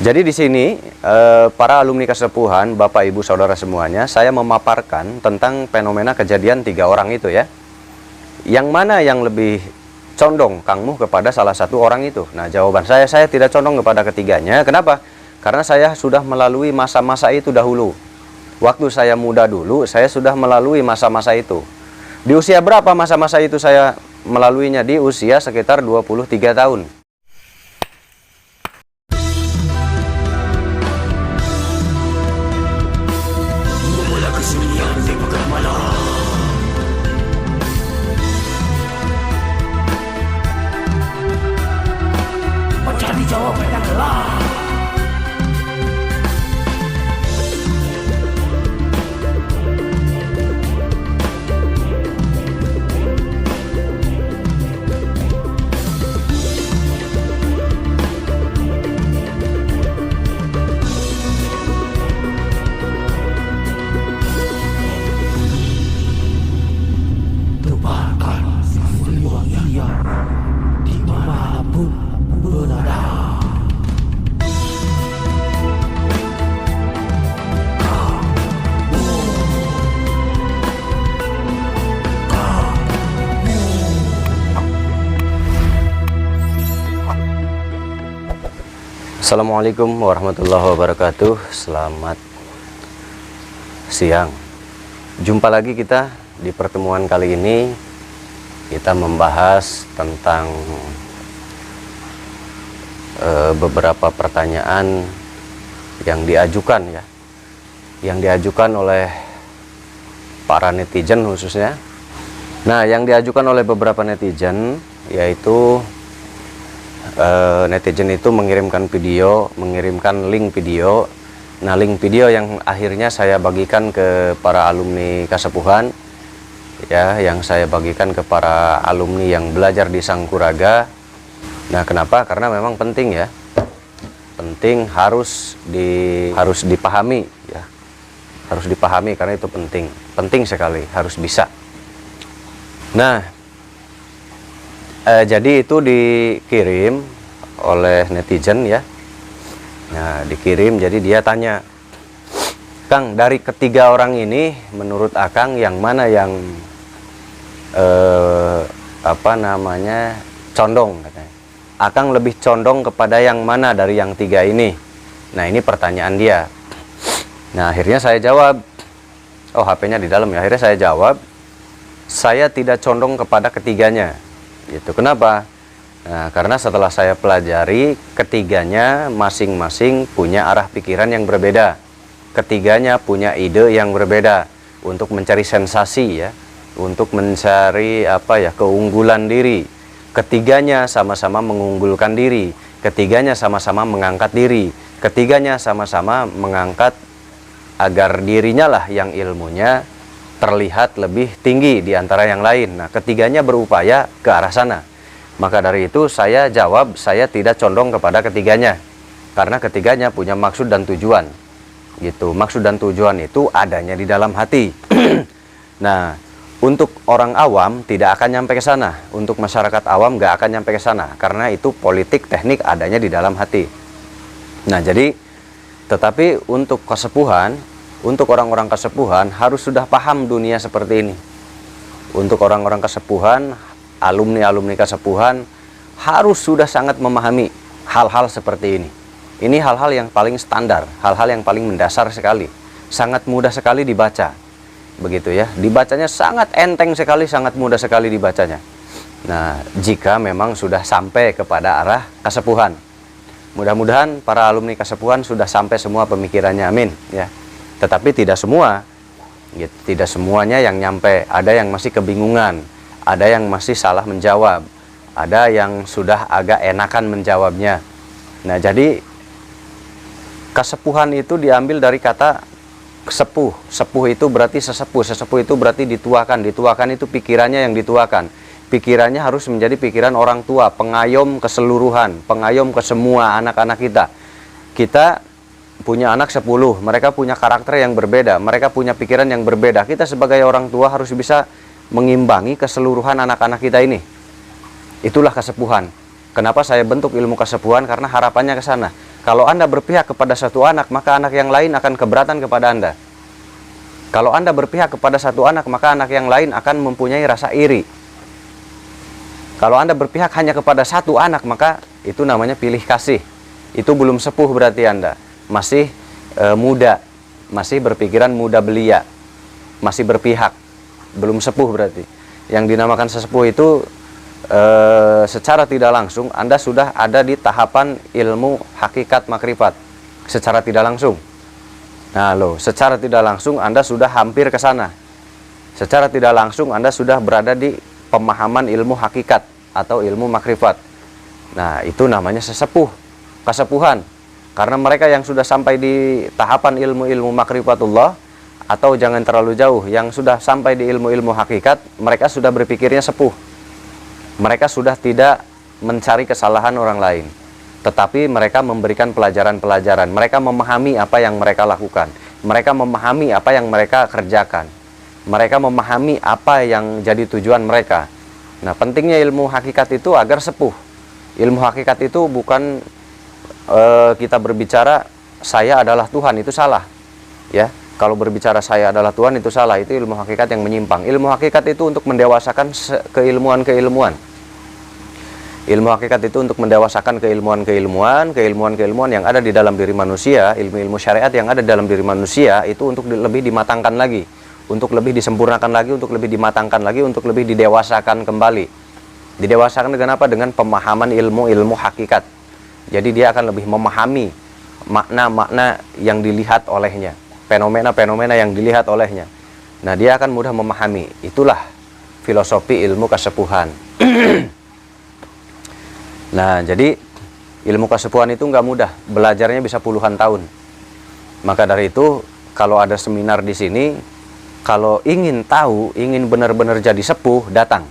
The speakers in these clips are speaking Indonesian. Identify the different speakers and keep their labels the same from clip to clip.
Speaker 1: Jadi di sini para alumni kesepuhan, Bapak Ibu Saudara semuanya, saya memaparkan tentang fenomena kejadian 3 orang itu ya. Yang mana yang lebih condong Kang Muh kepada salah satu orang itu? Nah, jawaban saya tidak condong kepada ketiganya. Kenapa? Karena saya sudah melalui masa-masa itu dahulu. Waktu saya muda dulu, saya sudah melalui masa-masa itu. Di usia berapa masa-masa itu saya melaluinya? Di usia sekitar 23 tahun.
Speaker 2: Mencari jawaban yang jelas. Tebarkan semua ia dimanapun berada.
Speaker 1: Assalamualaikum warahmatullahi wabarakatuh. Selamat siang. Jumpa lagi kita di pertemuan kali ini. Kita membahas tentang beberapa pertanyaan yang diajukan ya, yang diajukan oleh para netizen khususnya. Nah, yang diajukan oleh beberapa netizen yaitu netizen itu mengirimkan video, mengirimkan link video. Nah, link video yang akhirnya saya bagikan ke para alumni Kasepuhan ya, yang saya bagikan ke para alumni yang belajar di Sangkuraga. Nah, kenapa? Karena memang penting ya. Penting, harus dipahami ya. Harus dipahami karena itu penting. Penting sekali, harus bisa. Nah, jadi itu dikirim oleh netizen ya. Nah, dikirim, jadi dia tanya, Kang, dari ketiga orang ini menurut Akang yang mana yang condong katanya. Akang lebih condong kepada yang mana dari yang 3 ini? Nah, ini pertanyaan dia. Nah, akhirnya saya jawab. Oh, HP-nya di dalam ya. Akhirnya saya jawab, saya tidak condong kepada ketiganya. Gitu. Kenapa? Nah, karena setelah saya pelajari, ketiganya masing-masing punya arah pikiran yang berbeda. Ketiganya punya ide yang berbeda untuk mencari sensasi ya, untuk mencari keunggulan diri. Ketiganya sama-sama mengunggulkan diri, ketiganya sama-sama mengangkat diri, ketiganya sama-sama mengangkat agar dirinya lah yang ilmunya terlihat lebih tinggi di antara yang lain. Nah, ketiganya berupaya ke arah sana. Maka dari itu saya jawab, saya tidak condong kepada ketiganya. Karena ketiganya punya maksud dan tujuan. Gitu. Maksud dan tujuan itu adanya di dalam hati. Nah, untuk orang awam tidak akan nyampe ke sana. Untuk masyarakat awam nggak akan nyampe ke sana. Karena itu politik teknik adanya di dalam hati. Nah, jadi tetapi untuk kesepuhan, untuk orang-orang kesepuhan harus sudah paham dunia seperti ini. Untuk orang-orang kesepuhan, alumni-alumni kesepuhan harus sudah sangat memahami hal-hal seperti ini. Ini hal-hal yang paling standar, hal-hal yang paling mendasar sekali. Sangat mudah sekali dibaca. Begitu ya. Dibacanya sangat enteng sekali, sangat mudah sekali dibacanya. Nah, jika memang sudah sampai kepada arah kesepuhan. Mudah-mudahan para alumni kesepuhan sudah sampai semua pemikirannya, amin ya. Tetapi tidak semua, gitu. Tidak semuanya yang nyampe. Ada yang masih kebingungan, ada yang masih salah menjawab, ada yang sudah agak enakan menjawabnya. Nah, jadi kesepuhan itu diambil dari kata sepuh. Sepuh itu berarti sesepuh. Sesepuh itu berarti dituakan. Dituakan itu pikirannya yang dituakan. Pikirannya harus menjadi pikiran orang tua, pengayom keseluruhan, pengayom ke semua anak-anak kita. Kita punya anak 10, mereka punya karakter yang berbeda, mereka punya pikiran yang berbeda. Kita sebagai orang tua harus bisa mengimbangi keseluruhan anak-anak kita ini. Itulah kesepuhan. Kenapa saya bentuk ilmu kesepuhan? Karena harapannya ke sana. Kalau Anda berpihak kepada satu anak, maka anak yang lain akan keberatan kepada Anda. Kalau Anda berpihak kepada satu anak, maka anak yang lain akan mempunyai rasa iri. Kalau Anda berpihak hanya kepada satu anak, maka itu namanya pilih kasih. Itu belum sepuh berarti Anda. Masih muda, masih berpikiran muda belia, masih berpihak. Belum sepuh berarti. Yang dinamakan sesepuh itu secara tidak langsung Anda sudah ada di tahapan ilmu hakikat makrifat. Secara tidak langsung. Nah secara tidak langsung Anda sudah hampir ke sana. Secara tidak langsung Anda sudah berada di pemahaman ilmu hakikat atau ilmu makrifat. Nah itu namanya sesepuh, kesepuhan. Karena mereka yang sudah sampai di tahapan ilmu-ilmu makrifatullah, atau jangan terlalu jauh, yang sudah sampai di ilmu-ilmu hakikat, mereka sudah berpikirnya sepuh. Mereka sudah tidak mencari kesalahan orang lain, tetapi mereka memberikan pelajaran-pelajaran. Mereka memahami apa yang mereka lakukan. Mereka memahami apa yang mereka kerjakan. Mereka memahami apa yang jadi tujuan mereka. Nah, pentingnya ilmu hakikat itu agar sepuh. Ilmu hakikat itu bukan kita berbicara saya adalah Tuhan, itu salah. Ya, kalau berbicara saya adalah Tuhan itu salah. Itu ilmu hakikat yang menyimpang. Ilmu hakikat itu untuk mendewasakan keilmuan-keilmuan. Ilmu hakikat itu untuk mendewasakan keilmuan-keilmuan yang ada di dalam diri manusia, ilmu-ilmu syariat yang ada di dalam diri manusia itu untuk lebih dimatangkan lagi, untuk lebih disempurnakan lagi, untuk lebih dimatangkan lagi, untuk lebih didewasakan kembali. Didewasakan dengan apa? Dengan pemahaman ilmu-ilmu hakikat. Jadi dia akan lebih memahami makna-makna yang dilihat olehnya, fenomena-fenomena yang dilihat olehnya. Nah, dia akan mudah memahami. Itulah filosofi ilmu kesepuhan. Nah, jadi ilmu kesepuhan itu nggak mudah, belajarnya bisa puluhan tahun. Maka dari itu, kalau ada seminar di sini, kalau ingin tahu, ingin benar-benar jadi sepuh, datang.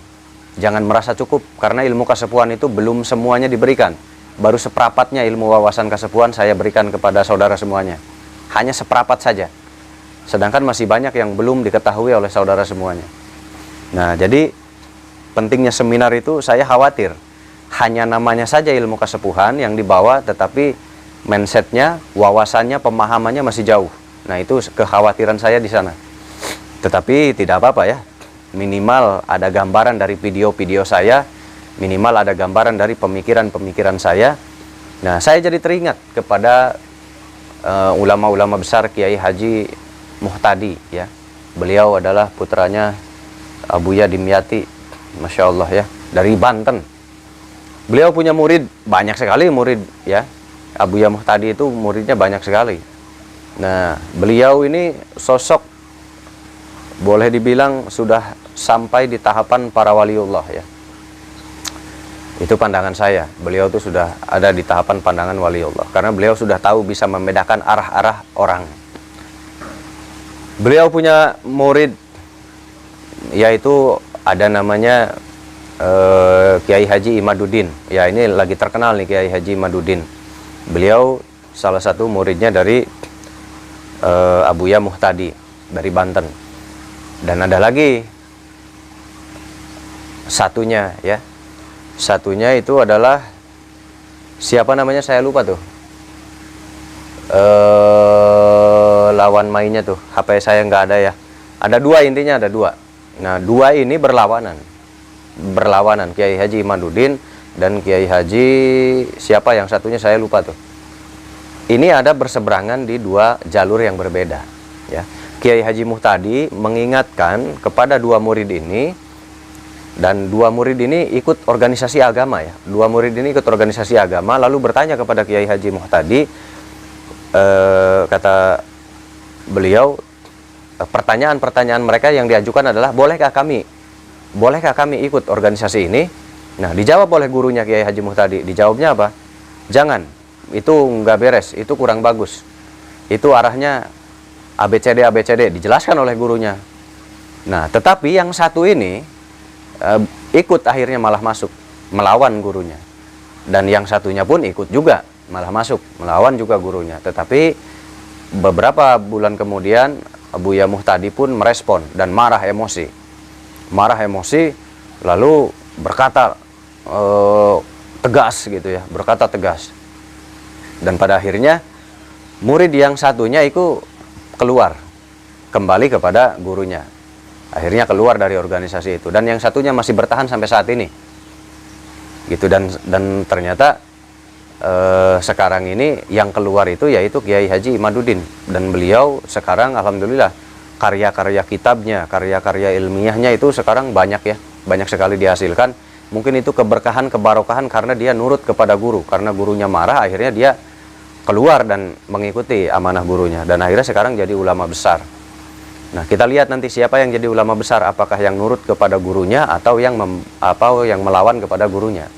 Speaker 1: Jangan merasa cukup, karena ilmu kesepuhan itu belum semuanya diberikan. Baru seperapatnya ilmu wawasan kesepuhan saya berikan kepada saudara semuanya. Hanya seperempat saja. Sedangkan masih banyak yang belum diketahui oleh saudara semuanya. Nah, jadi pentingnya seminar itu saya khawatir. Hanya namanya saja ilmu kesepuhan yang dibawa, tetapi mindsetnya, wawasannya, pemahamannya masih jauh. Nah, itu kekhawatiran saya di sana. Tetapi tidak apa-apa ya. Minimal ada gambaran dari video-video saya, minimal ada gambaran dari pemikiran-pemikiran saya. Nah, saya jadi teringat kepada ulama-ulama besar Kiai Haji Muhtadi ya. Beliau adalah putranya Abuya Dimyati, Masya Allah ya, dari Banten. Beliau punya murid, banyak sekali murid ya. Abuya Muhtadi itu muridnya banyak sekali. Nah, beliau ini sosok boleh dibilang sudah sampai di tahapan para waliullah ya. Itu pandangan saya. Beliau itu sudah ada di tahapan pandangan waliullah, karena beliau sudah tahu bisa membedakan arah-arah orang. Beliau punya murid, yaitu ada namanya Kiai Haji Imaduddin. Ya, ini lagi terkenal nih Kiai Haji Imaduddin. Beliau salah satu muridnya dari Abuya Muhtadi dari Banten. Dan ada lagi satunya ya. Satunya itu adalah siapa namanya, saya lupa tuh. Lawan mainnya tuh, HP saya nggak ada ya. Ada dua, intinya ada dua. Nah, dua ini berlawanan, Kiai Haji Imaduddin dan Kiai Haji siapa yang satunya saya lupa tuh. Ini ada berseberangan di dua jalur yang berbeda ya. Kiai Haji Muhtadi mengingatkan kepada dua murid ini, dan dua murid ini ikut organisasi agama ya. Dua murid ini ikut organisasi agama, lalu bertanya kepada Kiai Haji Muhtadi, kata beliau, pertanyaan-pertanyaan mereka yang diajukan adalah, bolehkah kami ikut organisasi ini? Nah, dijawab oleh gurunya Kiai Haji Muhtadi. Dijawabnya apa? Jangan, itu nggak beres, itu kurang bagus, itu arahnya ABCD, dijelaskan oleh gurunya. Nah, tetapi yang satu ini ikut, akhirnya malah masuk, melawan gurunya. Dan yang satunya pun ikut juga, malah masuk, melawan juga gurunya. Tetapi beberapa bulan kemudian Abuya Muhtadi pun merespon dan marah emosi, lalu berkata tegas gitu ya, berkata tegas. Dan pada akhirnya murid yang satunya itu keluar, kembali kepada gurunya. Akhirnya keluar dari organisasi itu. Dan yang satunya masih bertahan sampai saat ini. Gitu. Dan ternyata sekarang ini yang keluar itu yaitu Kiai Haji Imaduddin. Dan beliau sekarang alhamdulillah karya-karya kitabnya, karya-karya ilmiahnya itu sekarang banyak ya. Banyak sekali dihasilkan. Mungkin itu keberkahan, kebarokahan karena dia nurut kepada guru. Karena gurunya marah, akhirnya dia keluar dan mengikuti amanah gurunya. Dan akhirnya sekarang jadi ulama besar. Nah, kita lihat nanti siapa yang jadi ulama besar, apakah yang nurut kepada gurunya atau yang melawan kepada gurunya.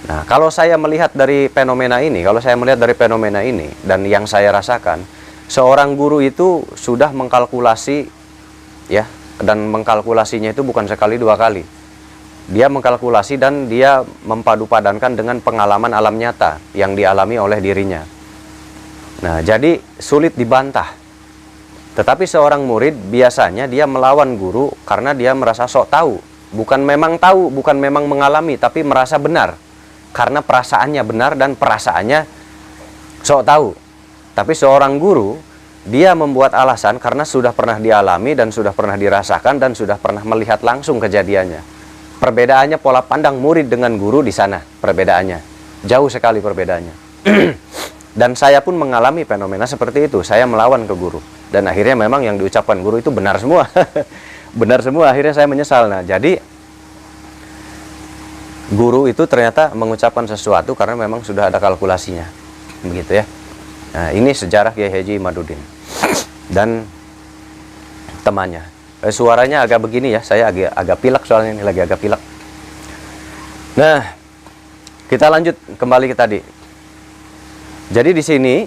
Speaker 1: Nah, kalau saya melihat dari fenomena ini, dan yang saya rasakan, seorang guru itu sudah mengkalkulasi ya, dan mengkalkulasinya itu bukan sekali dua kali. Dia mengkalkulasi dan dia mempadu-padankan dengan pengalaman alam nyata yang dialami oleh dirinya. Nah, jadi sulit dibantah. Tetapi seorang murid biasanya dia melawan guru karena dia merasa sok tahu. Bukan memang tahu, bukan memang mengalami, tapi merasa benar. Karena perasaannya benar dan perasaannya sok tahu. Tapi seorang guru, dia membuat alasan karena sudah pernah dialami dan sudah pernah dirasakan dan sudah pernah melihat langsung kejadiannya. Perbedaannya pola pandang murid dengan guru di sana, perbedaannya. Jauh sekali perbedaannya. Dan saya pun mengalami fenomena seperti itu. Saya melawan ke guru. Dan akhirnya memang yang diucapkan guru itu benar semua. Benar semua. Akhirnya saya menyesal. Nah, jadi guru itu ternyata mengucapkan sesuatu karena memang sudah ada kalkulasinya. Begitu ya. Nah, ini sejarah Kiai Haji Imaduddin. Dan temannya. Suaranya agak begini ya. Saya agak pilek soalnya ini. Lagi agak pilek. Nah, kita lanjut kembali ke tadi. Jadi di sini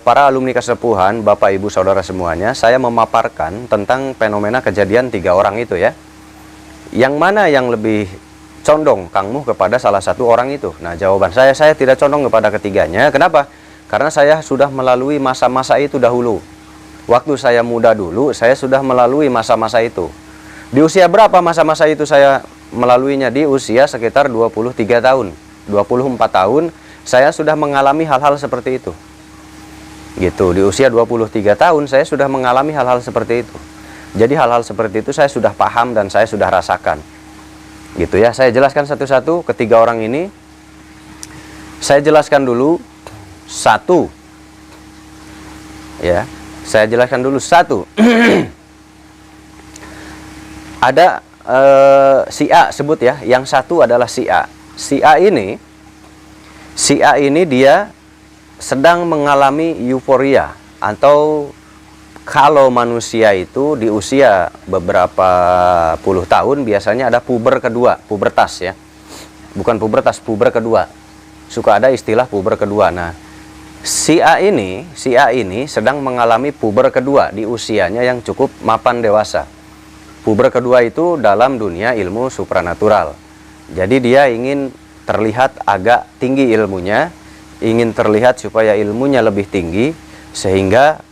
Speaker 1: para alumni kesepuhan, Bapak Ibu Saudara semuanya, saya memaparkan tentang fenomena kejadian 3 orang itu ya. Yang mana yang lebih condong Kang Muh kepada salah satu orang itu? Nah, jawaban saya tidak condong kepada ketiganya. Kenapa? Karena saya sudah melalui masa-masa itu dahulu. Waktu saya muda dulu, saya sudah melalui masa-masa itu. Di usia berapa masa-masa itu saya melaluinya? Di usia sekitar 23 tahun, 24 tahun. Saya sudah mengalami hal-hal seperti itu. Gitu, di usia 23 tahun saya sudah mengalami hal-hal seperti itu. Jadi hal-hal seperti itu saya sudah paham dan saya sudah rasakan. Gitu ya, saya jelaskan satu-satu ketiga orang ini. Saya jelaskan dulu satu. Ya, saya jelaskan dulu satu. Ada si A sebut ya, yang satu adalah si A. Si A ini dia sedang mengalami euforia, atau kalau manusia itu di usia beberapa puluh tahun biasanya ada puber kedua, pubertas ya. Bukan pubertas, puber kedua. Suka ada istilah puber kedua. Nah, si A ini sedang mengalami puber kedua di usianya yang cukup mapan dewasa. Puber kedua itu dalam dunia ilmu supranatural. Jadi dia ingin terlihat agak tinggi ilmunya, ingin terlihat supaya ilmunya lebih tinggi, sehingga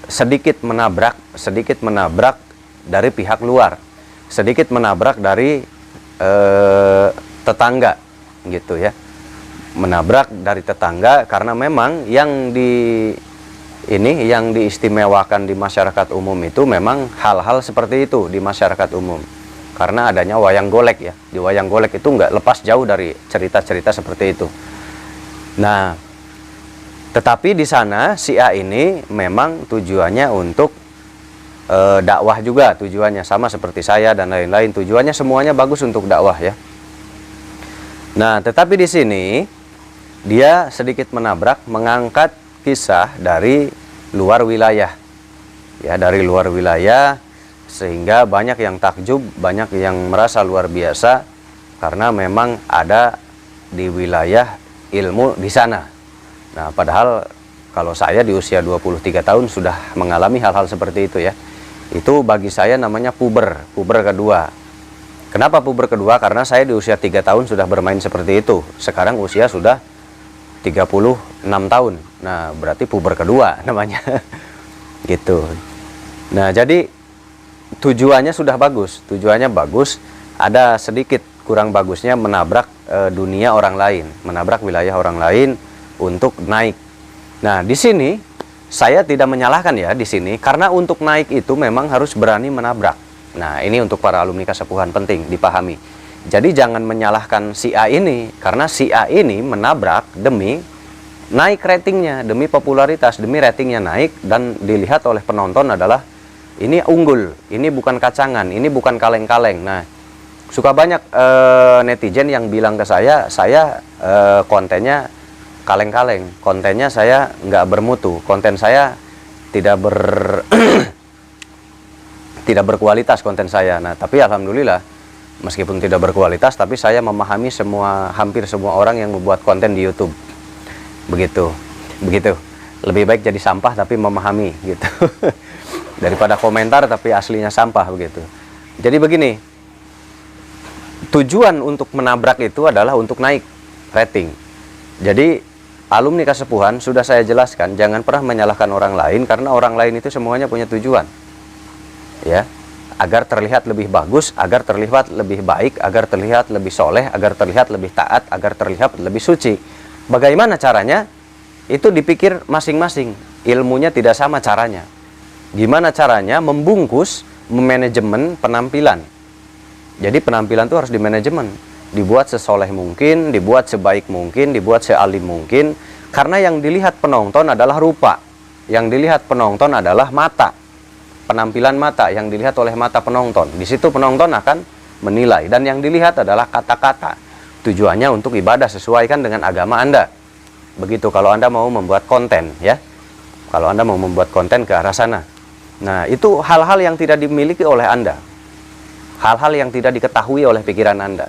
Speaker 1: sedikit menabrak dari pihak luar, sedikit menabrak dari tetangga, gitu ya, menabrak dari tetangga, karena memang yang diistimewakan di masyarakat umum itu memang hal-hal seperti itu di masyarakat umum. Karena adanya wayang golek ya. Di wayang golek itu nggak lepas jauh dari cerita-cerita seperti itu. Nah, tetapi di sana si A ini memang tujuannya untuk dakwah juga. Tujuannya sama seperti saya dan lain-lain. Tujuannya semuanya bagus untuk dakwah ya. Nah, tetapi di sini dia sedikit mengangkat kisah dari luar wilayah. Ya, dari luar wilayah. Sehingga banyak yang takjub, banyak yang merasa luar biasa karena memang ada di wilayah ilmu di sana. Nah, padahal kalau saya di usia 23 tahun sudah mengalami hal-hal seperti itu ya. Itu bagi saya namanya puber kedua. Kenapa puber kedua? Karena saya di usia 3 tahun sudah bermain seperti itu. Sekarang usia sudah 36 tahun. Nah, berarti puber kedua namanya. Gitu. Nah, jadi tujuannya sudah bagus, ada sedikit kurang bagusnya menabrak dunia orang lain, menabrak wilayah orang lain untuk naik. Nah, di sini saya tidak menyalahkan ya di sini, karena untuk naik itu memang harus berani menabrak. Nah, ini untuk para alumni Kasepuhan penting dipahami. Jadi jangan menyalahkan si A ini, karena si A ini menabrak demi naik ratingnya, demi popularitas, demi ratingnya naik, dan dilihat oleh penonton adalah ini unggul, ini bukan kacangan, ini bukan kaleng-kaleng. Nah, suka banyak netizen yang bilang ke saya kontennya kaleng-kaleng, kontennya saya nggak bermutu, konten saya tidak tidak berkualitas konten saya. Nah, tapi alhamdulillah meskipun tidak berkualitas, tapi saya memahami hampir semua orang yang membuat konten di YouTube. Begitu. Lebih baik jadi sampah tapi memahami gitu. Daripada komentar tapi aslinya sampah begitu. Jadi begini, tujuan untuk menabrak itu adalah untuk naik rating. Jadi alumni Kasepuhan sudah saya jelaskan, jangan pernah menyalahkan orang lain, karena orang lain itu semuanya punya tujuan. Ya, agar terlihat lebih bagus, agar terlihat lebih baik, agar terlihat lebih soleh, agar terlihat lebih taat, agar terlihat lebih suci. Bagaimana caranya? Itu dipikir masing-masing. Ilmunya tidak sama caranya. Gimana caranya membungkus, memanajemen penampilan. Jadi penampilan itu harus dimanajemen, dibuat sesoleh mungkin, dibuat sebaik mungkin, dibuat sealim mungkin. Karena yang dilihat penonton adalah rupa, yang dilihat penonton adalah mata, penampilan mata yang dilihat oleh mata penonton. Di situ penonton akan menilai, dan yang dilihat adalah kata-kata. Tujuannya untuk ibadah, sesuaikan dengan agama Anda. Begitu kalau Anda mau membuat konten, ya. Kalau Anda mau membuat konten ke arah sana. Nah, itu hal-hal yang tidak dimiliki oleh Anda. Hal-hal yang tidak diketahui oleh pikiran Anda.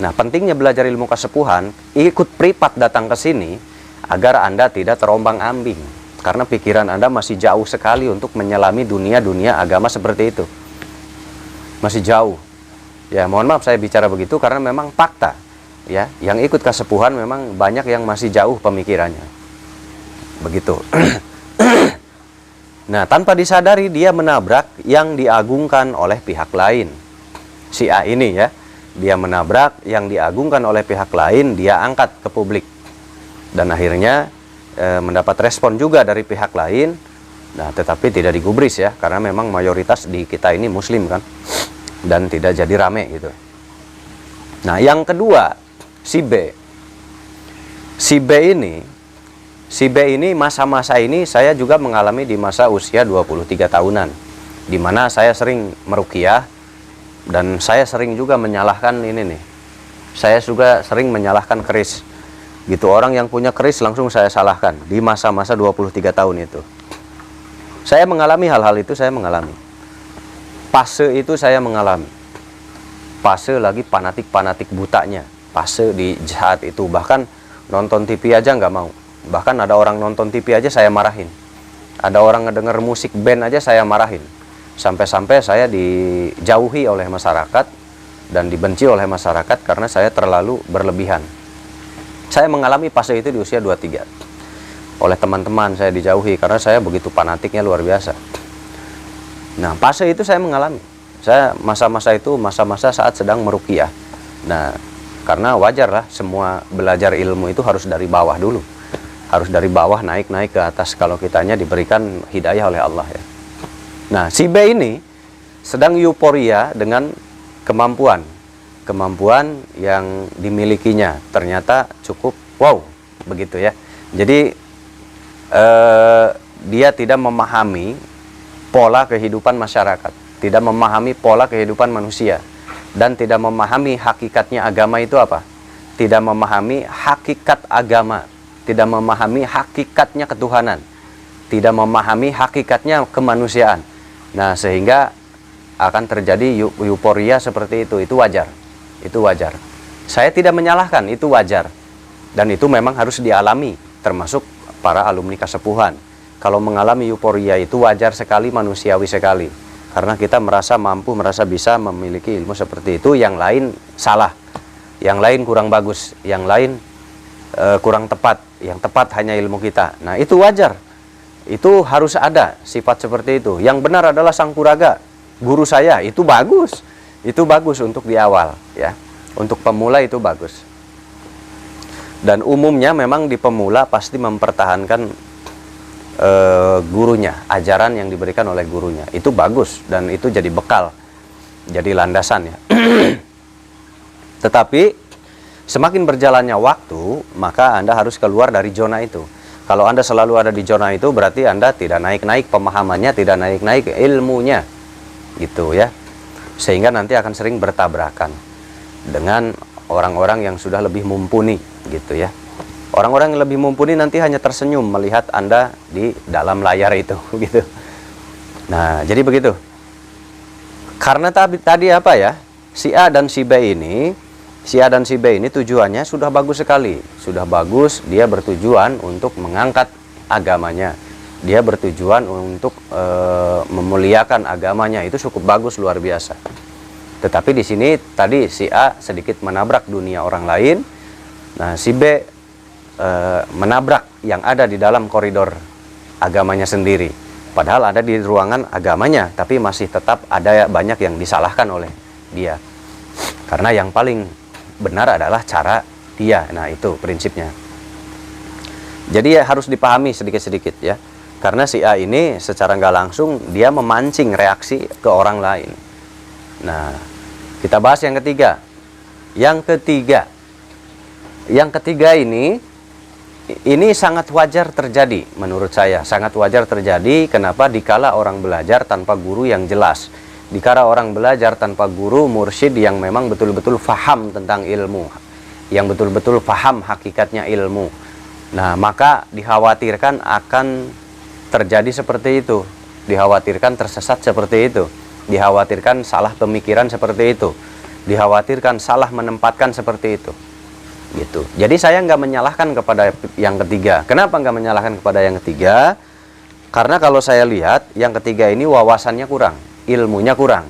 Speaker 1: Nah, pentingnya belajar ilmu Kasepuhan, ikut privat datang ke sini agar Anda tidak terombang-ambing. Karena pikiran Anda masih jauh sekali untuk menyelami dunia-dunia agama seperti itu. Masih jauh. Ya, mohon maaf saya bicara begitu karena memang fakta. Ya, yang ikut Kasepuhan memang banyak yang masih jauh pemikirannya. Begitu. Nah, tanpa disadari dia menabrak yang diagungkan oleh pihak lain. Si A ini ya, dia menabrak yang diagungkan oleh pihak lain, dia angkat ke publik. Dan akhirnya mendapat respon juga dari pihak lain. Nah, tetapi tidak digubris ya, karena memang mayoritas di kita ini muslim kan. Dan tidak jadi rame gitu. Nah, yang kedua, si B. Si B ini masa-masa ini saya juga mengalami di masa usia 23 tahunan. Di mana saya sering meruqyah dan saya sering juga menyalahkan ini nih. Saya juga sering menyalahkan keris. Gitu, orang yang punya keris langsung saya salahkan di masa-masa 23 tahun itu. Saya mengalami hal-hal itu, saya mengalami. Fase itu saya mengalami. Fase lagi fanatik butanya. Fase di saat itu, bahkan nonton TV aja nggak mau. Bahkan ada orang nonton TV aja saya marahin. Ada orang ngedenger musik band aja saya marahin. Sampai-sampai saya dijauhi oleh masyarakat dan dibenci oleh masyarakat karena saya terlalu berlebihan. Saya mengalami fase itu di usia 23. Oleh teman-teman saya dijauhi karena saya begitu fanatiknya luar biasa. Nah, fase itu saya mengalami. Saya masa-masa itu masa-masa saat sedang meruqyah. Nah, karena wajar lah, semua belajar ilmu itu harus dari bawah dulu. Harus dari bawah naik-naik ke atas kalau kitanya diberikan hidayah oleh Allah ya. Nah, si B ini sedang euforia dengan kemampuan yang dimilikinya. Ternyata cukup wow, begitu ya. Jadi dia tidak memahami pola kehidupan masyarakat, tidak memahami pola kehidupan manusia, dan tidak memahami hakikatnya agama itu apa. Tidak memahami hakikat agama, tidak memahami hakikatnya ketuhanan, tidak memahami hakikatnya kemanusiaan. Nah, sehingga akan terjadi euforia seperti itu wajar. Itu wajar. Saya tidak menyalahkan, itu wajar. Dan itu memang harus dialami, termasuk para alumni Kasepuhan. Kalau mengalami euforia itu wajar sekali, manusiawi sekali. Karena kita merasa mampu, merasa bisa memiliki ilmu seperti itu, yang lain salah, yang lain kurang bagus, yang lain kurang tepat, yang tepat hanya ilmu kita. Nah, itu wajar. Itu harus ada sifat seperti itu. Yang benar adalah Sang Kuraga, guru saya, itu bagus. Itu bagus untuk di awal ya. Untuk pemula itu bagus. Dan umumnya memang di pemula pasti mempertahankan gurunya, ajaran yang diberikan oleh gurunya. Itu bagus dan itu jadi bekal, jadi landasan ya. Tetapi semakin berjalannya waktu, maka Anda harus keluar dari zona itu. Kalau Anda selalu ada di zona itu, berarti Anda tidak naik-naik pemahamannya, tidak naik-naik ilmunya, gitu ya. Sehingga nanti akan sering bertabrakan dengan orang-orang yang sudah lebih mumpuni, gitu ya. Orang-orang yang lebih mumpuni nanti hanya tersenyum melihat Anda di dalam layar itu, gitu. Nah, jadi begitu. Karena tadi apa ya? Si A dan si B ini tujuannya sudah bagus sekali. Sudah bagus, dia bertujuan untuk mengangkat agamanya. Dia bertujuan untuk memuliakan agamanya. Itu cukup bagus, luar biasa. Tetapi di sini tadi si A sedikit menabrak dunia orang lain. Nah, si B menabrak yang ada di dalam koridor agamanya sendiri. Padahal ada di ruangan agamanya, tapi masih tetap ada banyak yang disalahkan oleh dia. Karena yang paling benar adalah cara dia. Nah, itu prinsipnya. Jadi ya harus dipahami sedikit-sedikit ya. Karena si A ini secara nggak langsung dia memancing reaksi ke orang lain. Nah, kita bahas yang ketiga. Yang ketiga ini sangat wajar terjadi menurut saya. Sangat wajar terjadi. Kenapa? Dikala orang belajar tanpa guru yang jelas. Dikala orang belajar tanpa guru mursyid yang memang betul-betul faham tentang ilmu, yang betul-betul faham hakikatnya ilmu. Nah, maka dikhawatirkan akan terjadi seperti itu. Dikhawatirkan tersesat seperti itu. Dikhawatirkan salah pemikiran seperti itu. Dikhawatirkan salah menempatkan seperti itu. Gitu. Jadi saya nggak menyalahkan kepada yang ketiga. Kenapa nggak menyalahkan kepada yang ketiga? Karena kalau saya lihat yang ketiga ini wawasannya kurang, ilmunya kurang,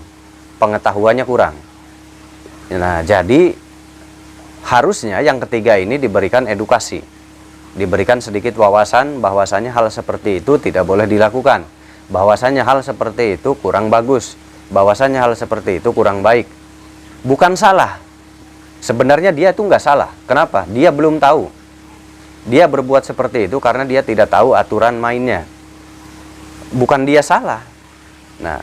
Speaker 1: pengetahuannya kurang. Nah, jadi harusnya yang ketiga ini diberikan edukasi, diberikan sedikit wawasan bahwasanya hal seperti itu tidak boleh dilakukan, bahwasanya hal seperti itu kurang bagus, bahwasanya hal seperti itu kurang baik. Bukan salah. Sebenarnya dia itu nggak salah. Kenapa? Dia belum tahu. Dia berbuat seperti itu karena dia tidak tahu aturan mainnya. Bukan dia salah. Nah,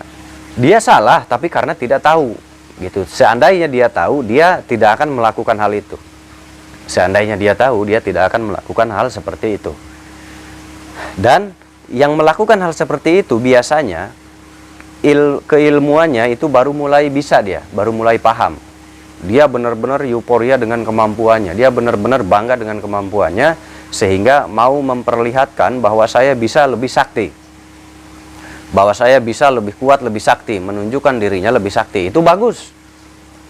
Speaker 1: dia salah tapi karena tidak tahu. Gitu. Seandainya dia tahu, dia tidak akan melakukan hal itu. Seandainya dia tahu, dia tidak akan melakukan hal seperti itu. Dan yang melakukan hal seperti itu biasanya keilmuannya itu baru mulai bisa dia, baru mulai paham. Dia benar-benar euforia dengan kemampuannya. Dia benar-benar bangga dengan kemampuannya sehingga mau memperlihatkan bahwa saya bisa lebih sakti. Bahwa saya bisa lebih kuat, lebih sakti, menunjukkan dirinya lebih sakti. Itu bagus.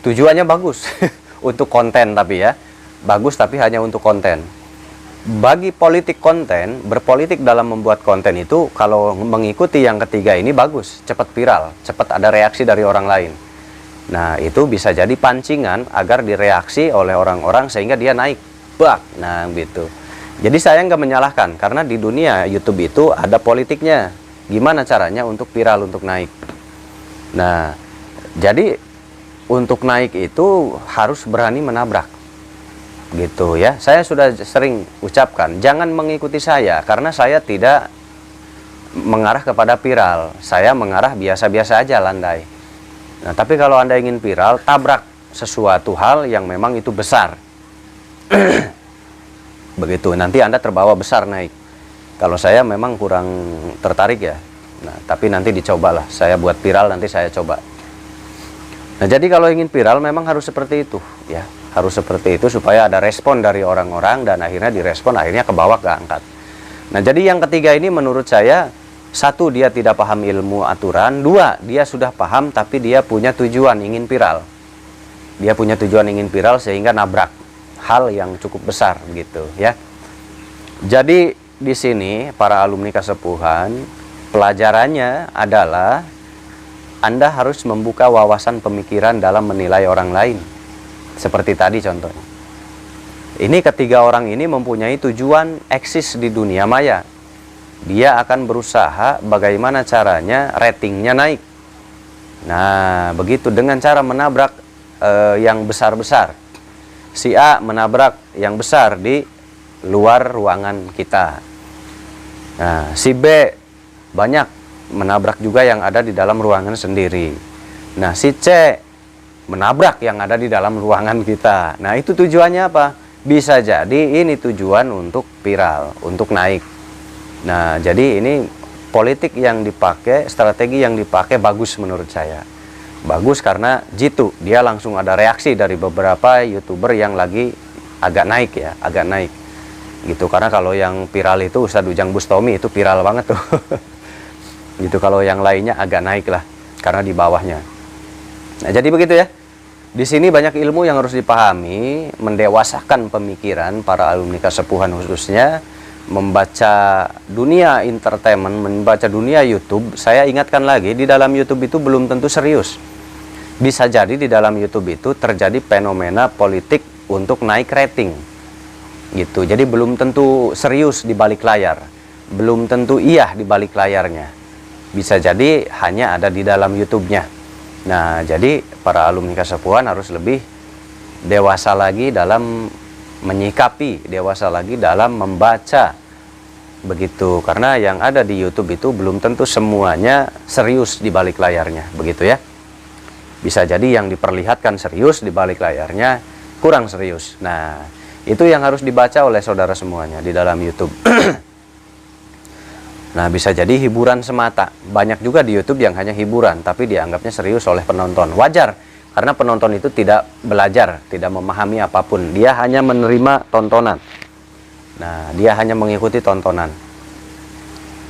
Speaker 1: Tujuannya bagus. Untuk konten tapi ya. Bagus tapi hanya untuk konten. Bagi politik konten, berpolitik dalam membuat konten itu kalau mengikuti yang ketiga ini bagus, cepat viral, cepat ada reaksi dari orang lain. Nah, itu bisa jadi pancingan agar direaksi oleh orang-orang sehingga dia naik. Bak. Nah, gitu. Jadi saya nggak menyalahkan karena di dunia YouTube itu ada politiknya. Gimana caranya untuk viral, untuk naik. Nah, jadi untuk naik itu harus berani menabrak. Gitu ya. Saya sudah sering ucapkan, jangan mengikuti saya karena saya tidak mengarah kepada viral. Saya mengarah biasa-biasa aja, landai. Nah, tapi kalau Anda ingin viral, tabrak sesuatu hal yang memang itu besar. Begitu, nanti Anda terbawa besar naik. Kalau saya memang kurang tertarik ya. Nah, tapi nanti dicobalah. Saya buat viral, nanti saya coba. Nah, jadi kalau ingin viral memang harus seperti itu. Ya, harus seperti itu supaya ada respon dari orang-orang dan akhirnya direspon, akhirnya ke bawah, keangkat. Nah, jadi yang ketiga ini menurut saya, satu, dia tidak paham ilmu aturan. Dua, dia sudah paham tapi dia punya tujuan ingin viral. Dia punya tujuan ingin viral sehingga nabrak hal yang cukup besar gitu ya. Jadi di sini para alumni Kasepuhan, pelajarannya adalah Anda harus membuka wawasan pemikiran dalam menilai orang lain. Seperti tadi contohnya. Ini ketiga orang ini mempunyai tujuan eksis di dunia maya. Dia akan berusaha bagaimana caranya ratingnya naik. Nah, begitu dengan cara menabrak yang besar-besar. Si A menabrak yang besar di luar ruangan kita. Nah, si B banyak menabrak juga yang ada di dalam ruangan sendiri. Nah, si C menabrak yang ada di dalam ruangan kita. Nah, itu tujuannya apa? Bisa jadi ini tujuan untuk viral, untuk naik. Nah, jadi ini politik yang dipakai, strategi yang dipakai bagus menurut saya. Bagus karena jitu, dia langsung ada reaksi dari beberapa YouTuber yang lagi agak naik ya, agak naik. Gitu, karena kalau yang viral itu Ustadz Ujang Bustomi itu viral banget tuh. Gitu, kalau yang lainnya agak naik lah karena di bawahnya. Nah, jadi begitu ya. Di sini banyak ilmu yang harus dipahami, mendewasakan pemikiran para alumni Kasepuhan khususnya, membaca dunia entertainment, membaca dunia YouTube. Saya ingatkan lagi, di dalam YouTube itu belum tentu serius. Bisa jadi di dalam YouTube itu terjadi fenomena politik untuk naik rating. Gitu. Jadi belum tentu serius di balik layar, belum tentu iya di balik layarnya. Bisa jadi hanya ada di dalam YouTube-nya. Nah, jadi para alumni Kasepuhan harus lebih dewasa lagi dalam menyikapi, dewasa lagi dalam membaca. Begitu, karena yang ada di YouTube itu belum tentu semuanya serius di balik layarnya, begitu ya. Bisa jadi yang diperlihatkan serius di balik layarnya kurang serius. Nah, itu yang harus dibaca oleh saudara semuanya di dalam YouTube. Nah, bisa jadi hiburan semata. Banyak juga di YouTube yang hanya hiburan, tapi dianggapnya serius oleh penonton. Wajar, karena penonton itu tidak belajar, tidak memahami apapun. Dia hanya menerima tontonan. Nah, dia hanya mengikuti tontonan.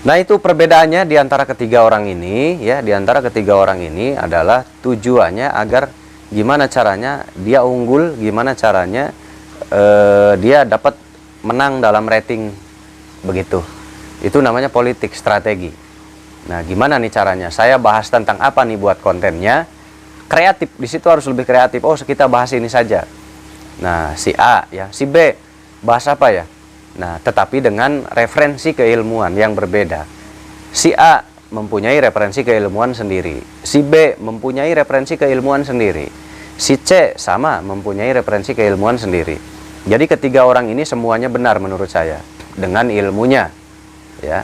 Speaker 1: Nah, itu perbedaannya di antara ketiga orang ini, ya. Di antara ketiga orang ini adalah tujuannya agar gimana caranya dia unggul, gimana caranya dia dapat menang dalam rating, begitu. Itu namanya politik strategi. Nah, gimana nih caranya? Saya bahas tentang apa nih buat kontennya? Kreatif, di situ harus lebih kreatif. Oh, kita bahas ini saja. Nah, si A ya, si B bahas apa ya? Nah, tetapi dengan referensi keilmuan yang berbeda. Si A mempunyai referensi keilmuan sendiri. Si B mempunyai referensi keilmuan sendiri. Si C sama mempunyai referensi keilmuan sendiri. Jadi ketiga orang ini semuanya benar menurut saya dengan ilmunya, ya.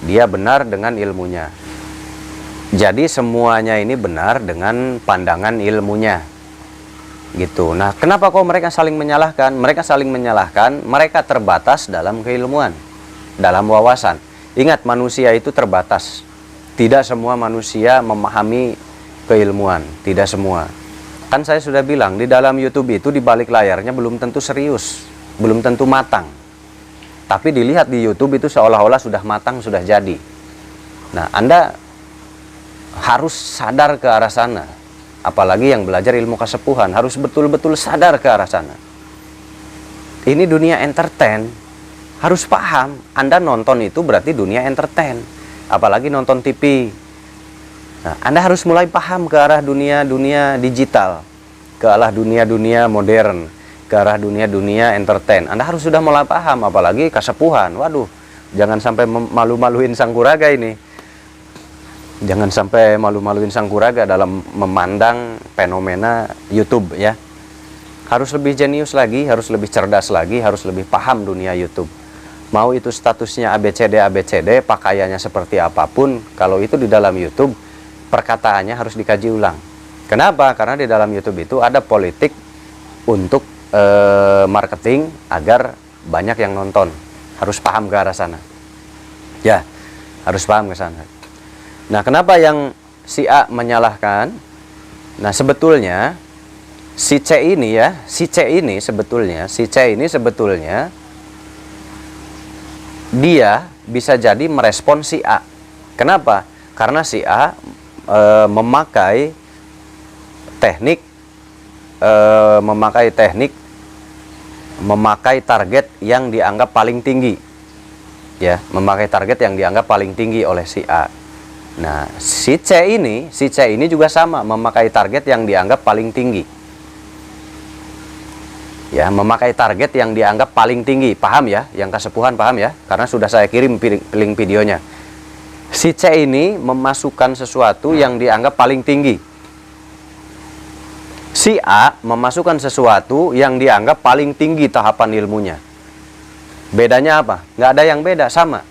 Speaker 1: Dia benar dengan ilmunya. Jadi semuanya ini benar dengan pandangan ilmunya. Gitu. Nah, kenapa kok mereka saling menyalahkan? Mereka saling menyalahkan, mereka terbatas dalam keilmuan, dalam wawasan. Ingat, manusia itu terbatas. Tidak semua manusia memahami keilmuan, tidak semua. Kan saya sudah bilang, di dalam YouTube itu di balik layarnya belum tentu serius, belum tentu matang. Tapi dilihat di YouTube itu seolah-olah sudah matang, sudah jadi. Nah, Anda harus sadar ke arah sana. Apalagi yang belajar ilmu kasepuhan, harus betul-betul sadar ke arah sana. Ini dunia entertain, harus paham. Anda nonton itu berarti dunia entertain. Apalagi nonton TV. Nah, Anda harus mulai paham ke arah dunia-dunia digital, ke arah dunia-dunia modern, ke arah dunia-dunia entertain. Anda harus sudah mulai paham, apalagi kasepuhan. Waduh, jangan sampai malu-maluin Sangkuraga ini. Jangan sampai malu-maluin Sangkuraga dalam memandang fenomena YouTube ya. Harus lebih jenius lagi, harus lebih cerdas lagi, harus lebih paham dunia YouTube. Mau itu statusnya ABCD, pakaiannya seperti apapun, kalau itu di dalam YouTube, perkataannya harus dikaji ulang. Kenapa? Karena di dalam YouTube itu ada politik untuk marketing agar banyak yang nonton. Harus paham ke arah sana. Ya, harus paham ke sana. Nah, kenapa yang si A menyalahkan? Nah, sebetulnya si C ini ya, si C ini sebetulnya dia bisa jadi merespon si A. Kenapa? Karena si A memakai target yang dianggap paling tinggi, ya, memakai target yang dianggap paling tinggi oleh si A. Nah, si C ini juga sama, memakai target yang dianggap paling tinggi, ya, memakai target yang dianggap paling tinggi. Paham ya? Yang kasepuhan paham ya? Karena sudah saya kirim link videonya. Si C ini memasukkan sesuatu yang dianggap paling tinggi. Si A memasukkan sesuatu yang dianggap paling tinggi tahapan ilmunya. Bedanya apa? Nggak ada yang beda, sama.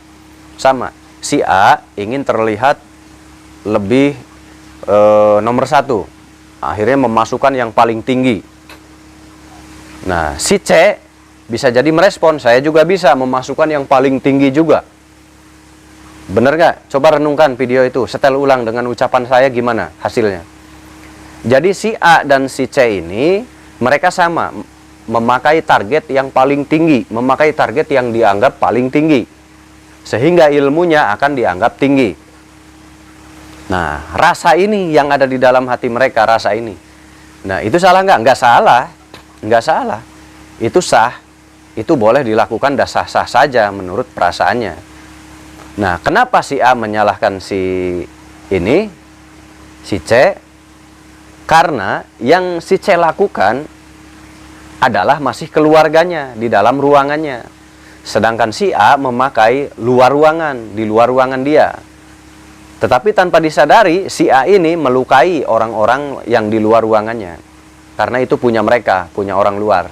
Speaker 1: Si A ingin terlihat lebih nomor satu. Akhirnya memasukkan yang paling tinggi. Nah, si C bisa jadi merespon, saya juga bisa memasukkan yang paling tinggi juga. Bener nggak? Coba renungkan video itu, setel ulang dengan ucapan saya gimana hasilnya. Jadi si A dan si C ini, mereka sama, memakai target yang paling tinggi, memakai target yang dianggap paling tinggi. Sehingga ilmunya akan dianggap tinggi. Nah, rasa ini yang ada di dalam hati mereka, rasa ini. Nah, itu salah nggak? Nggak salah. Nggak salah. Itu sah. Itu boleh dilakukan, dan sah-sah saja menurut perasaannya. Nah, kenapa si A menyalahkan si C? Karena yang si C lakukan adalah masih keluarganya di dalam ruangannya. Sedangkan si A memakai luar ruangan, di luar ruangan dia. Tetapi tanpa disadari, si A ini melukai orang-orang yang di luar ruangannya. Karena itu punya mereka, punya orang luar.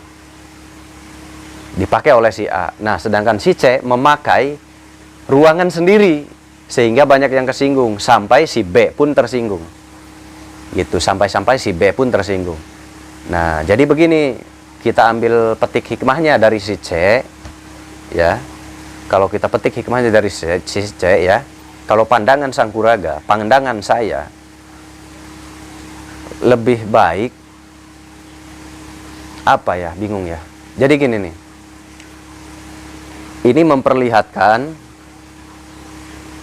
Speaker 1: Dipakai oleh si A. Nah, sedangkan si C memakai ruangan sendiri. Sehingga banyak yang kesinggung. Sampai si B pun tersinggung. Gitu, sampai-sampai si B pun tersinggung. Nah, jadi begini. Kita ambil petik hikmahnya dari si C. Ya. Kalau kita petik hikmahnya dari si C, ya. Kalau pandangan Sangkuraga, pandangan saya, lebih baik apa ya, bingung ya. Jadi gini nih, ini memperlihatkan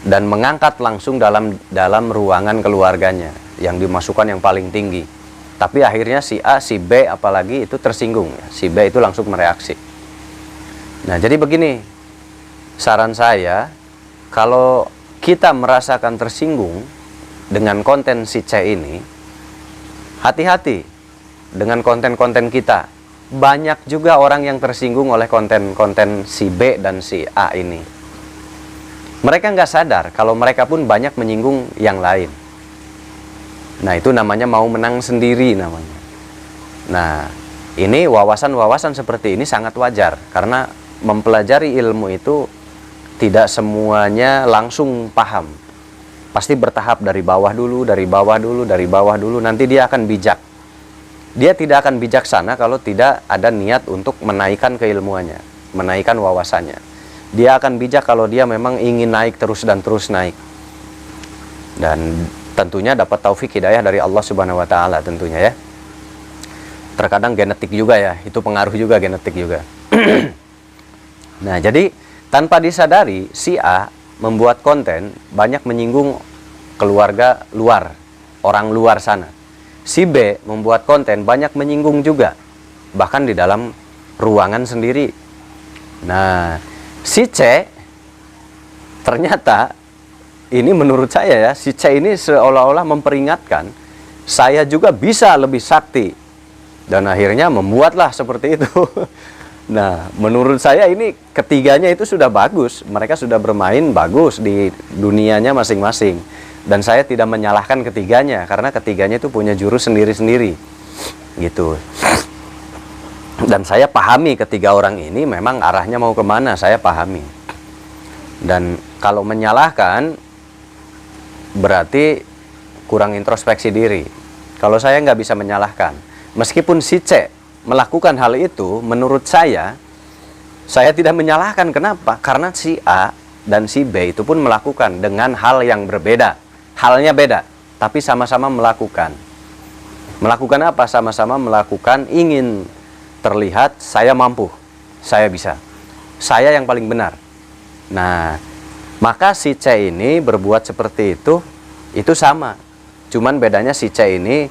Speaker 1: dan mengangkat langsung dalam ruangan keluarganya yang dimasukkan yang paling tinggi. Tapi akhirnya si A, si B apalagi itu tersinggung. Si B itu langsung mereaksi. Nah, jadi begini, saran saya, kalau kita merasakan tersinggung dengan konten si C ini, hati-hati dengan konten-konten kita. Banyak juga orang yang tersinggung oleh konten-konten si B dan si A ini. Mereka nggak sadar kalau mereka pun banyak menyinggung yang lain. Nah, itu namanya mau menang sendiri namanya. Nah, ini wawasan-wawasan seperti ini sangat wajar. Karena mempelajari ilmu itu tidak semuanya langsung paham. Pasti bertahap dari bawah dulu, dari bawah dulu, dari bawah dulu. Nanti dia akan bijak. Dia tidak akan bijaksana kalau tidak ada niat untuk menaikkan keilmuannya, menaikkan wawasannya. Dia akan bijak kalau dia memang ingin naik terus dan terus naik. Dan tentunya dapat taufik hidayah dari Allah Subhanahu wa taala tentunya ya. Terkadang genetik juga ya, itu pengaruh juga, genetik juga. Nah, jadi tanpa disadari si A membuat konten banyak menyinggung keluarga luar, orang luar sana. Si B membuat konten banyak menyinggung juga, bahkan di dalam ruangan sendiri. Nah, si C ternyata ini menurut saya ya, si C ini seolah-olah memperingatkan saya juga bisa lebih sakti, dan akhirnya membuatlah seperti itu. Nah, menurut saya ini ketiganya itu sudah bagus, mereka sudah bermain bagus di dunianya masing-masing. Dan saya tidak menyalahkan ketiganya, karena ketiganya itu punya jurus sendiri-sendiri. Gitu. Dan saya pahami ketiga orang ini memang arahnya mau kemana, saya pahami. Dan kalau menyalahkan, berarti kurang introspeksi diri. Kalau saya nggak bisa menyalahkan. Meskipun si C melakukan hal itu, menurut saya tidak menyalahkan. Kenapa? Karena si A dan si B itu pun melakukan dengan hal yang berbeda. Halnya beda, tapi sama-sama melakukan. Melakukan apa? Sama-sama melakukan ingin terlihat saya mampu, saya bisa, saya yang paling benar. Nah, maka si C ini berbuat seperti itu sama. Cuman bedanya si C ini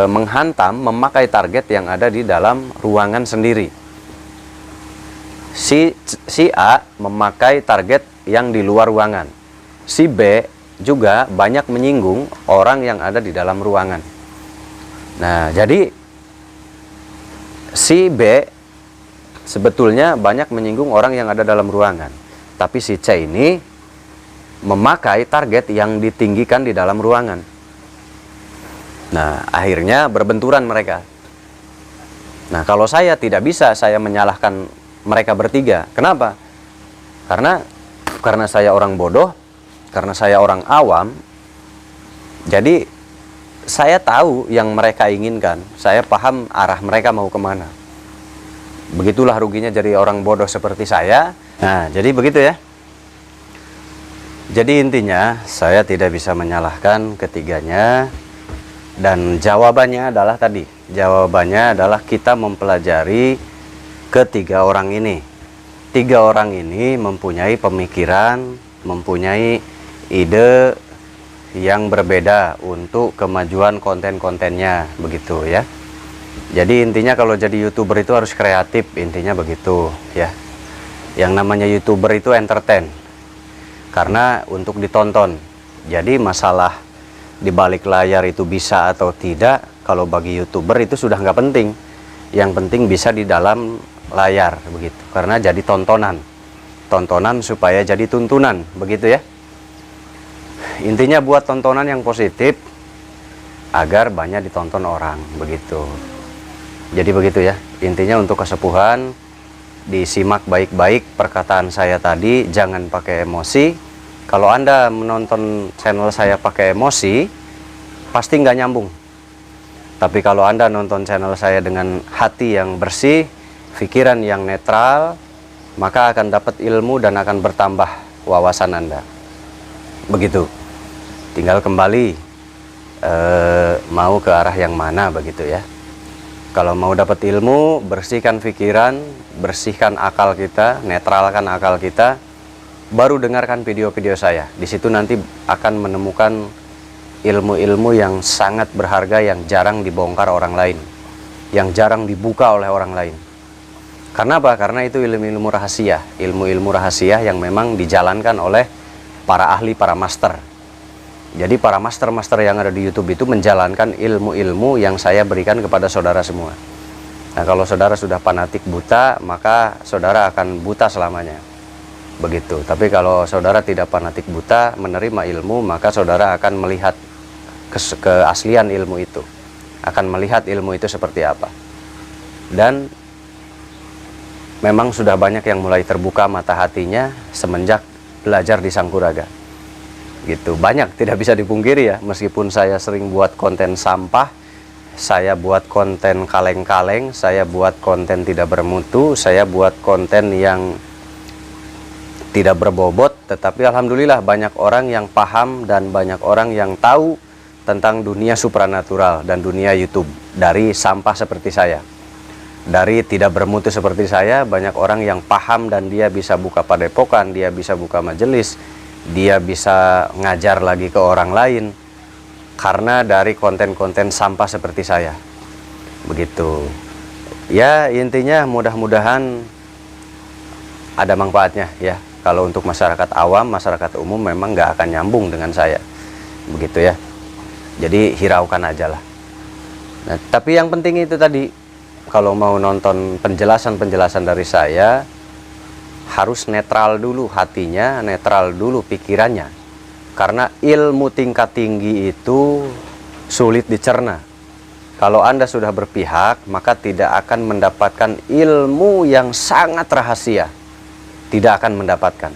Speaker 1: menghantam, memakai target yang ada di dalam ruangan sendiri. Si A memakai target yang di luar ruangan. Si B juga banyak menyinggung orang yang ada di dalam ruangan. Nah, jadi si B sebetulnya banyak menyinggung orang yang ada dalam ruangan. Tapi si C ini memakai target yang ditinggikan di dalam ruangan. Nah, akhirnya berbenturan mereka. Nah, kalau saya tidak bisa saya menyalahkan mereka bertiga. Kenapa? Karena saya orang bodoh, karena saya orang awam. Jadi saya tahu yang mereka inginkan, saya paham arah mereka mau kemana. Begitulah ruginya jadi orang bodoh seperti saya. Nah, jadi begitu ya. Jadi intinya saya tidak bisa menyalahkan ketiganya. Dan jawabannya adalah tadi, jawabannya adalah kita mempelajari ketiga orang ini. Tiga orang ini mempunyai pemikiran, mempunyai ide yang berbeda untuk kemajuan konten-kontennya, begitu ya. Jadi intinya kalau jadi YouTuber itu harus kreatif, intinya begitu ya. Yang namanya YouTuber itu entertain, karena untuk ditonton. Jadi masalah di balik layar itu bisa atau tidak, kalau bagi YouTuber itu sudah nggak penting. Yang penting bisa di dalam layar, begitu. Karena jadi tontonan supaya jadi tuntunan, begitu ya. Intinya buat tontonan yang positif agar banyak ditonton orang, begitu. Jadi begitu ya. Intinya untuk kesepuhan, disimak baik-baik perkataan saya tadi, jangan pakai emosi. Kalau Anda menonton channel saya pakai emosi, pasti nggak nyambung. Tapi kalau Anda nonton channel saya dengan hati yang bersih, pikiran yang netral, maka akan dapat ilmu dan akan bertambah wawasan Anda. Begitu. Tinggal kembali mau ke arah yang mana, begitu ya. Kalau mau dapat ilmu, bersihkan pikiran, bersihkan akal kita, netralkan akal kita, baru dengarkan video-video saya. Di situ nanti akan menemukan ilmu-ilmu yang sangat berharga, yang jarang dibongkar orang lain, yang jarang dibuka oleh orang lain. Karena apa? Karena itu ilmu-ilmu rahasia, ilmu-ilmu rahasia yang memang dijalankan oleh para ahli, para master. Jadi para master-master yang ada di YouTube itu menjalankan ilmu-ilmu yang saya berikan kepada saudara semua. Nah, kalau saudara sudah fanatik buta, maka saudara akan buta selamanya. Begitu. Tapi kalau saudara tidak fanatik buta, menerima ilmu, maka saudara akan melihat keaslian ilmu itu. Akan melihat ilmu itu seperti apa. Dan memang sudah banyak yang mulai terbuka mata hatinya semenjak belajar di Sangkuraga. Gitu. Banyak, tidak bisa dipungkiri ya. Meskipun saya sering buat konten sampah, saya buat konten kaleng-kaleng, saya buat konten tidak bermutu, saya buat konten yang tidak berbobot, tetapi alhamdulillah banyak orang yang paham dan banyak orang yang tahu tentang dunia supranatural dan dunia YouTube dari sampah seperti saya. Dari tidak bermutu seperti saya, banyak orang yang paham dan dia bisa buka padepokan, dia bisa buka majelis, dia bisa ngajar lagi ke orang lain karena dari konten-konten sampah seperti saya. Begitu. Ya, intinya mudah-mudahan ada manfaatnya ya. Kalau untuk masyarakat awam, masyarakat umum memang nggak akan nyambung dengan saya. Begitu ya. Jadi hiraukan aja lah. Nah, tapi yang penting itu tadi, kalau mau nonton penjelasan-penjelasan dari saya, harus netral dulu hatinya, netral dulu pikirannya. Karena ilmu tingkat tinggi itu sulit dicerna. Kalau Anda sudah berpihak, maka tidak akan mendapatkan ilmu yang sangat rahasia. Tidak akan mendapatkan.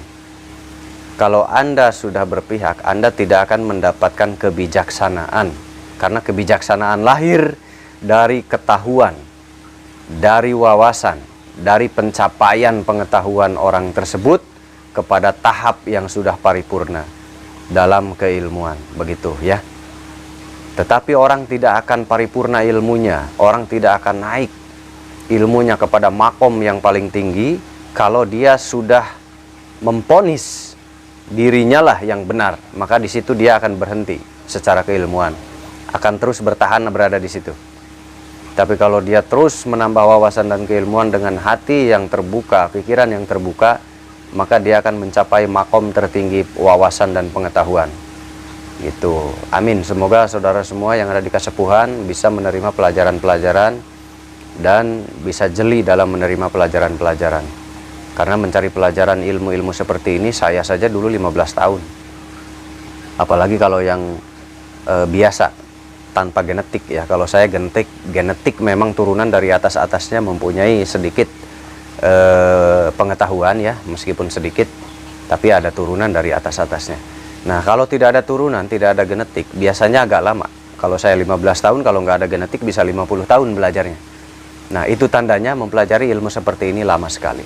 Speaker 1: Kalau Anda sudah berpihak, Anda tidak akan mendapatkan kebijaksanaan. Karena kebijaksanaan lahir dari ketahuan, dari wawasan, dari pencapaian pengetahuan orang tersebut kepada tahap yang sudah paripurna dalam keilmuan. Begitu ya. Tetapi orang tidak akan paripurna ilmunya, orang tidak akan naik ilmunya kepada makom yang paling tinggi kalau dia sudah memponis dirinya lah yang benar. Maka di situ dia akan berhenti secara keilmuan, akan terus bertahan berada di situ. Tapi kalau dia terus menambah wawasan dan keilmuan dengan hati yang terbuka, pikiran yang terbuka, maka dia akan mencapai makom tertinggi wawasan dan pengetahuan. Gitu. Amin. Semoga saudara semua yang ada di Kasepuhan bisa menerima pelajaran-pelajaran dan bisa jeli dalam menerima pelajaran-pelajaran. Karena mencari pelajaran ilmu-ilmu seperti ini saya saja dulu 15 tahun. Apalagi kalau yang biasa, tanpa genetik ya. Kalau saya genetik memang turunan dari atas-atasnya mempunyai sedikit pengetahuan ya, meskipun sedikit, tapi ada turunan dari atas-atasnya. Nah, kalau tidak ada turunan, tidak ada genetik, biasanya agak lama. Kalau saya 15 tahun, kalau nggak ada genetik bisa 50 tahun belajarnya. Nah, itu tandanya mempelajari ilmu seperti ini lama sekali.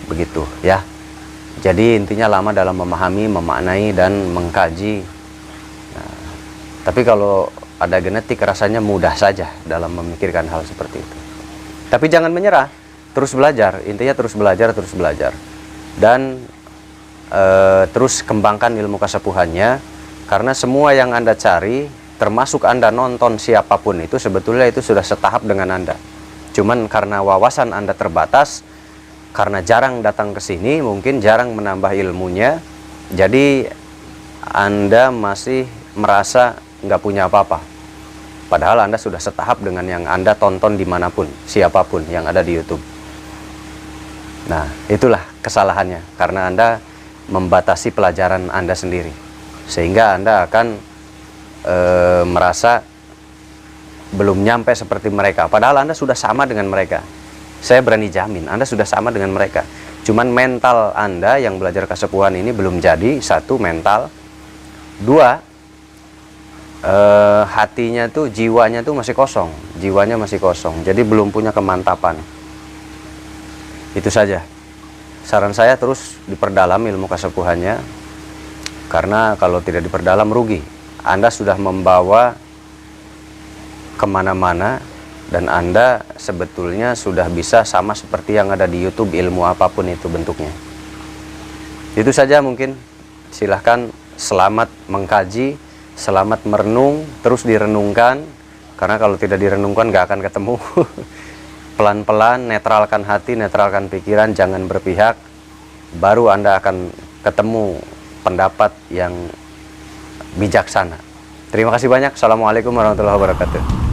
Speaker 1: Begitu ya. Jadi intinya lama dalam memahami, memaknai, dan mengkaji. Nah, tapi kalau ada genetik rasanya mudah saja dalam memikirkan hal seperti itu. Tapi jangan menyerah, terus belajar. Intinya terus belajar. Dan terus kembangkan ilmu kesepuhannya. Karena semua yang Anda cari, termasuk Anda nonton siapapun itu, sebetulnya itu sudah setahap dengan Anda. Cuman karena wawasan Anda terbatas, karena jarang datang ke sini, mungkin jarang menambah ilmunya, jadi Anda masih merasa nggak punya apa-apa. Padahal Anda sudah setahap dengan yang Anda tonton dimanapun, siapapun yang ada di YouTube. Nah, itulah kesalahannya, karena Anda membatasi pelajaran Anda sendiri. Sehingga Anda akan merasa belum nyampe seperti mereka. Padahal Anda sudah sama dengan mereka. Saya berani jamin Anda sudah sama dengan mereka. Cuman mental Anda yang belajar kesepuhan ini belum jadi. Satu, mental. Dua, hatinya tuh, jiwanya tuh masih kosong. Jiwanya masih kosong. Jadi belum punya kemantapan. Itu saja. Saran saya terus diperdalam ilmu kesepuhannya. Karena kalau tidak diperdalam rugi. Anda sudah membawa kemana-mana, dan Anda sebetulnya sudah bisa sama seperti yang ada di YouTube, ilmu apapun itu bentuknya. Itu saja mungkin. Silahkan, selamat mengkaji, selamat merenung, terus direnungkan. Karena kalau tidak direnungkan gak akan ketemu. Pelan-pelan, netralkan hati, netralkan pikiran, jangan berpihak. Baru Anda akan ketemu pendapat yang bijaksana. Terima kasih banyak. Assalamualaikum warahmatullahi wabarakatuh.